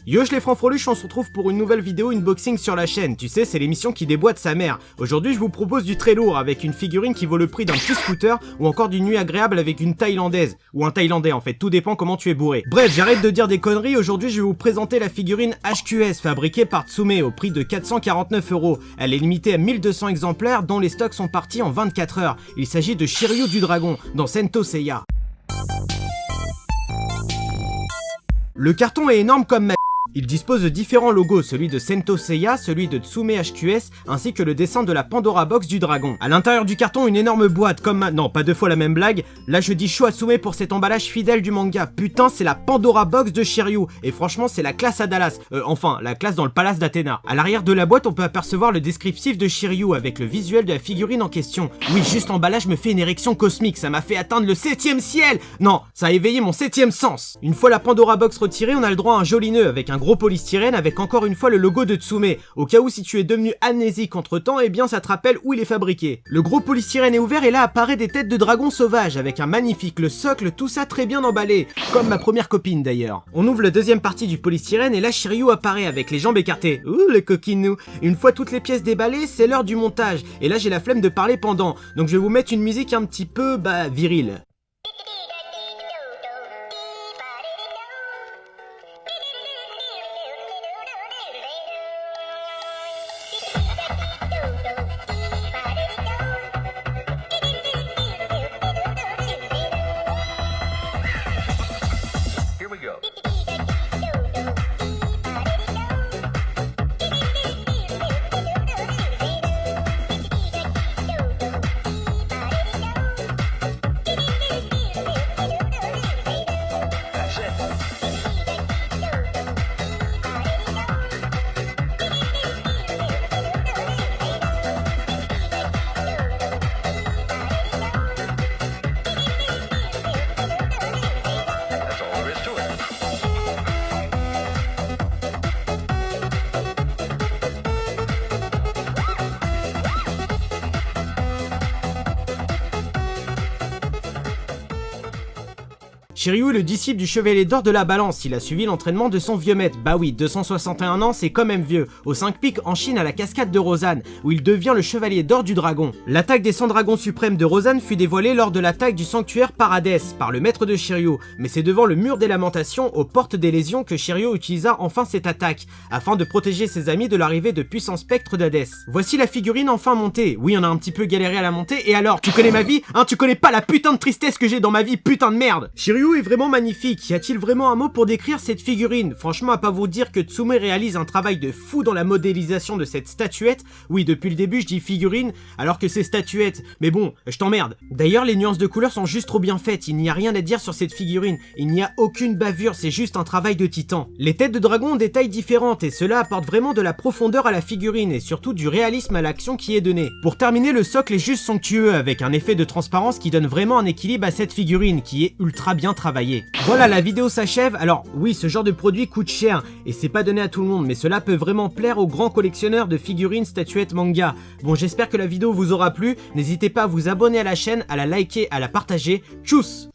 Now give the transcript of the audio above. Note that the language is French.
Yosh les francs-freluches, on se retrouve pour une nouvelle vidéo unboxing sur la chaîne. Tu sais, c'est l'émission qui déboîte sa mère. Aujourd'hui, je vous propose du très lourd avec une figurine qui vaut le prix d'un petit scooter ou encore d'une nuit agréable avec une thaïlandaise. Ou un thaïlandais en fait, tout dépend comment tu es bourré. Bref, j'arrête de dire des conneries, aujourd'hui je vais vous présenter la figurine HQS fabriquée par Tsume au prix de 449 €. Elle est limitée à 1200 exemplaires dont les stocks sont partis en 24 heures. Il s'agit de Shiryu du Dragon dans Sento Seiya. Le carton est énorme comme ma... Il dispose de différents logos, celui de Sento Seiya, celui de Tsume HQS, ainsi que le dessin de la Pandora Box du dragon. À l'intérieur du carton, une énorme boîte, comme non, pas deux fois la même blague. Là, je dis chaud à Tsume pour cet emballage fidèle du manga. Putain, c'est la Pandora Box de Shiryu. Et franchement, c'est la classe à Dallas. Enfin, la classe dans le palace d'Athéna. À l'arrière de la boîte, on peut apercevoir le descriptif de Shiryu avec le visuel de la figurine en question. Oui, juste l'emballage me fait une érection cosmique. Ça m'a fait atteindre le 7e ciel. Non, ça a éveillé mon 7e sens. Une fois la Pandora Box retirée, on a le droit à un joli nœud avec un gros polystyrène avec encore une fois le logo de Tsume. Au cas où si tu es devenu amnésique entre temps, eh bien ça te rappelle où il est fabriqué. Le gros polystyrène est ouvert et là apparaît des têtes de dragons sauvages avec un magnifique le socle, tout ça très bien emballé. Comme ma première copine d'ailleurs. On ouvre la deuxième partie du polystyrène et là Shiryu apparaît avec les jambes écartées. Ouh le coquinou. Une fois toutes les pièces déballées, c'est l'heure du montage. Et là j'ai la flemme de parler pendant. Donc je vais vous mettre une musique un petit peu, virile. Shiryu est le disciple du chevalier d'or de la balance, il a suivi l'entraînement de son vieux maître. Bah oui, 261 ans c'est quand même vieux, aux 5 pics en Chine à la cascade de Rosanne, où il devient le chevalier d'or du dragon. L'attaque des 100 dragons suprêmes de Rosanne fut dévoilée lors de l'attaque du sanctuaire par Hadès, par le maître de Shiryu, mais c'est devant le mur des lamentations, aux portes des lésions, que Shiryu utilisa enfin cette attaque, afin de protéger ses amis de l'arrivée de puissants spectres d'Hadès. Voici la figurine enfin montée. Oui, on a un petit peu galéré à la monter, et alors, tu connais ma vie, hein, tu connais pas la putain de tristesse que j'ai dans ma vie, putain de merde. Shiryu est vraiment magnifique, y a-t-il vraiment un mot pour décrire cette figurine? Franchement, à pas vous dire que Tsume réalise un travail de fou dans la modélisation de cette statuette. Oui, depuis le début je dis figurine, alors que c'est statuette, mais bon, je t'emmerde. D'ailleurs, les nuances de couleurs sont juste trop bien faites, il n'y a rien à dire sur cette figurine, il n'y a aucune bavure, c'est juste un travail de titan. Les têtes de dragon ont des tailles différentes, et cela apporte vraiment de la profondeur à la figurine, et surtout du réalisme à l'action qui est donnée. Pour terminer, le socle est juste somptueux, avec un effet de transparence qui donne vraiment un équilibre à cette figurine, qui est ultra bien travaillée. Voilà, la vidéo s'achève. Alors oui, ce genre de produit coûte cher et c'est pas donné à tout le monde, mais cela peut vraiment plaire aux grands collectionneurs de figurines, statuettes, manga. Bon, j'espère que la vidéo vous aura plu, n'hésitez pas à vous abonner à la chaîne, à la liker, à la partager. Tchuss!